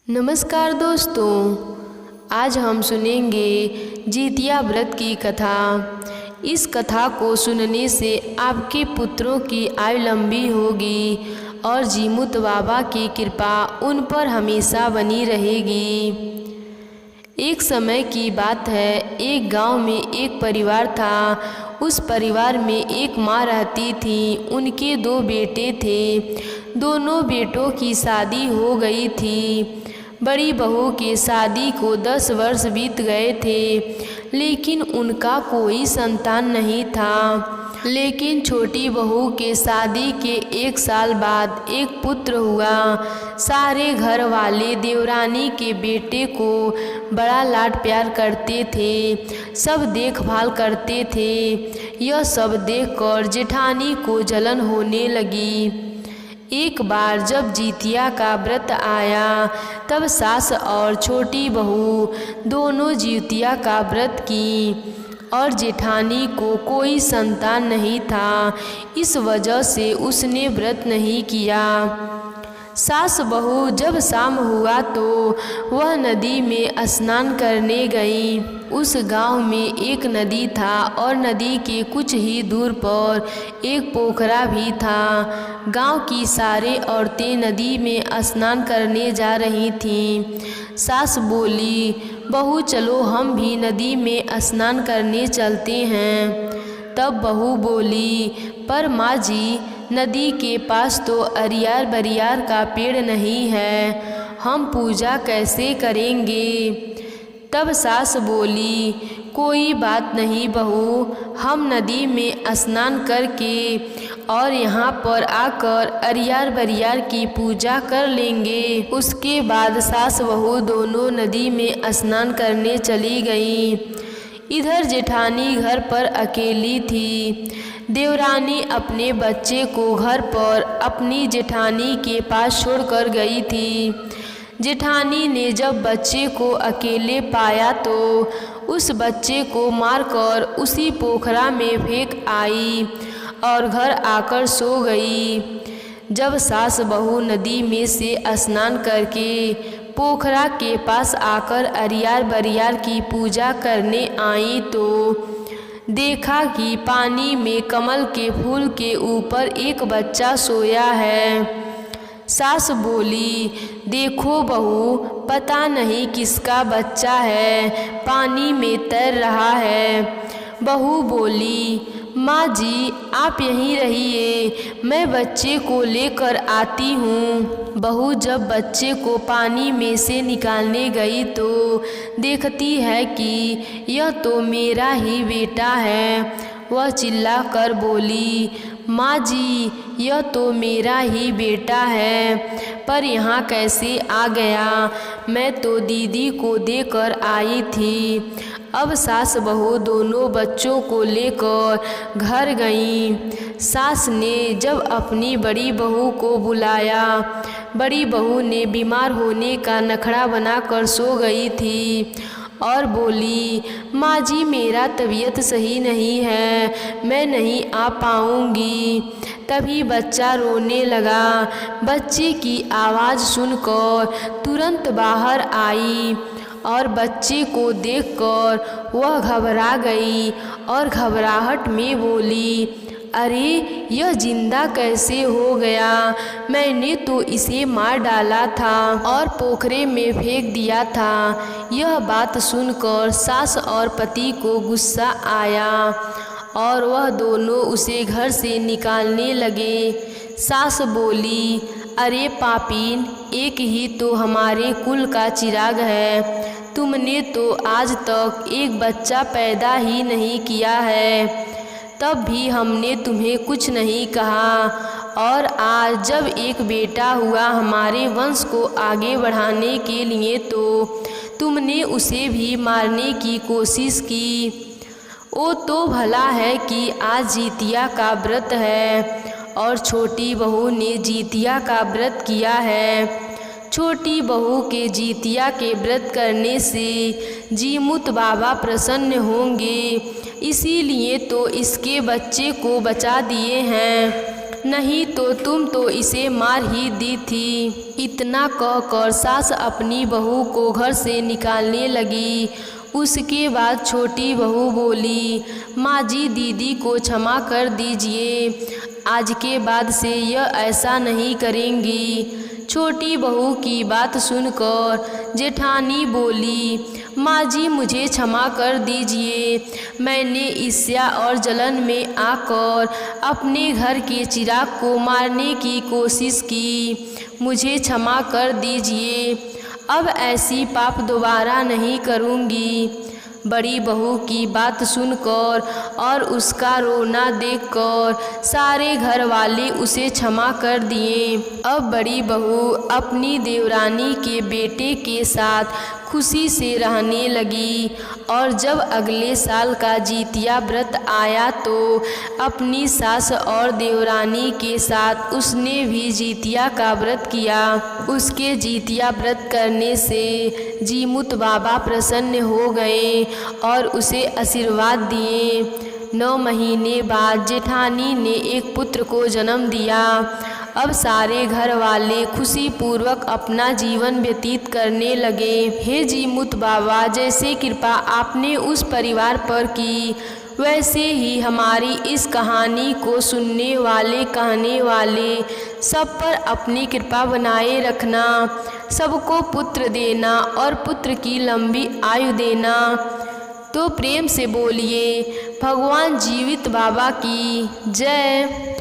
नमस्कार दोस्तों, आज हम सुनेंगे जितिया व्रत की कथा। इस कथा को सुनने से आपके पुत्रों की आयु लंबी होगी और जीमुत बाबा की कृपा उन पर हमेशा बनी रहेगी। एक समय की बात है, एक गांव में एक परिवार था। उस परिवार में एक माँ रहती थी। उनके 2 बेटे थे। दोनों बेटों की शादी हो गई थी। बड़ी बहू के शादी को 10 वर्ष बीत गए थे, लेकिन उनका कोई संतान नहीं था। लेकिन छोटी बहू के शादी के 1 साल बाद एक पुत्र हुआ। सारे घर वाले देवरानी के बेटे को बड़ा लाड प्यार करते थे, सब देखभाल करते थे। यह सब देखकर जेठानी को जलन होने लगी। एक बार जब जितिया का व्रत आया, तब सास और छोटी बहू दोनों जितिया का व्रत की और जेठानी को कोई संतान नहीं था। इस वजह से उसने व्रत नहीं किया। सास बहू जब शाम हुआ तो वह नदी में स्नान करने गई। उस गांव में एक नदी था और नदी के कुछ ही दूर पर एक पोखरा भी था। गांव की सारे औरतें नदी में स्नान करने जा रही थीं। सास बोली, बहू चलो हम भी नदी में स्नान करने चलते हैं। तब बहू बोली, पर माँ जी, नदी के पास तो अरियार बरियार का पेड़ नहीं है, हम पूजा कैसे करेंगे। तब सास बोली, कोई बात नहीं बहू, हम नदी में स्नान करके और यहाँ पर आकर अरियार बरियार की पूजा कर लेंगे। उसके बाद सास बहू दोनों नदी में स्नान करने चली गईं। इधर जेठानी घर पर अकेली थी। देवरानी अपने बच्चे को घर पर अपनी जेठानी के पास छोड़कर गई थी। जेठानी ने जब बच्चे को अकेले पाया तो उस बच्चे को मारकर उसी पोखरा में फेंक आई और घर आकर सो गई। जब सास बहू नदी में से स्नान करके पोखरा के पास आकर अरियार बरियार की पूजा करने आई तो देखा कि पानी में कमल के फूल के ऊपर एक बच्चा सोया है। सास बोली, देखो बहू, पता नहीं किसका बच्चा है, पानी में तैर रहा है। बहू बोली, माँ जी आप यहीं रहिए, मैं बच्चे को लेकर आती हूँ। बहू जब बच्चे को पानी में से निकालने गई तो देखती है कि यह तो मेरा ही बेटा है। वह चिल्लाकर बोली, माँ जी यह तो मेरा ही बेटा है, पर यहाँ कैसे आ गया, मैं तो दीदी को देकर आई थी। अब सास बहू दोनों बच्चों को लेकर घर गईं। सास ने जब अपनी बड़ी बहू को बुलाया, बड़ी बहू ने बीमार होने का नखरा बनाकर सो गई थी और बोली, माँ जी मेरा तबीयत सही नहीं है, मैं नहीं आ पाऊँगी। तभी बच्चा रोने लगा। बच्चे की आवाज़ सुनकर तुरंत बाहर आई और बच्चे को देखकर वह घबरा गई और घबराहट में बोली, अरे यह जिंदा कैसे हो गया, मैंने तो इसे मार डाला था और पोखरे में फेंक दिया था। यह बात सुनकर सास और पति को गुस्सा आया और वह दोनों उसे घर से निकालने लगे। सास बोली, अरे पापीन, एक ही तो हमारे कुल का चिराग है, तुमने तो आज तक एक बच्चा पैदा ही नहीं किया है, तब भी हमने तुम्हें कुछ नहीं कहा, और आज जब एक बेटा हुआ हमारे वंश को आगे बढ़ाने के लिए तो तुमने उसे भी मारने की कोशिश की। वो तो भला है कि आज जितिया का व्रत है और छोटी बहू ने जितिया का व्रत किया है। छोटी बहू के जितिया के व्रत करने से जीमुत बाबा प्रसन्न होंगे, इसीलिए तो इसके बच्चे को बचा दिए हैं। नहीं तो तुम तो इसे मार ही दी थी। इतना कहकर सास अपनी बहू को घर से निकालने लगी। उसके बाद छोटी बहू बोली, माँ जी दीदी को क्षमा कर दीजिए, आज के बाद से यह ऐसा नहीं करेंगी। छोटी बहू की बात सुनकर जेठानी बोली, माँ जी मुझे क्षमा कर दीजिए, मैंने ईर्ष्या और जलन में आकर अपने घर के चिराग को मारने की कोशिश की, मुझे क्षमा कर दीजिए, अब ऐसी पाप दोबारा नहीं करूँगी। बड़ी बहू की बात सुनकर और उसका रोना देखकर सारे घर वाले उसे क्षमा कर दिए। अब बड़ी बहू अपनी देवरानी के बेटे के साथ खुशी से रहने लगी और जब अगले साल का जितिया व्रत आया तो अपनी सास और देवरानी के साथ उसने भी जितिया का व्रत किया। उसके जितिया व्रत करने से जीमुत बाबा प्रसन्न हो गए और उसे आशीर्वाद दिए। 9 महीने बाद जेठानी ने एक पुत्र को जन्म दिया। अब सारे घर वाले खुशी पूर्वक अपना जीवन व्यतीत करने लगे। हे जीमुत बाबा, जैसे कृपा आपने उस परिवार पर की, वैसे ही हमारी इस कहानी को सुनने वाले कहने वाले सब पर अपनी कृपा बनाए रखना, सबको पुत्र देना और पुत्र की लंबी आयु देना। तो प्रेम से बोलिए भगवान जीवित बाबा की जय।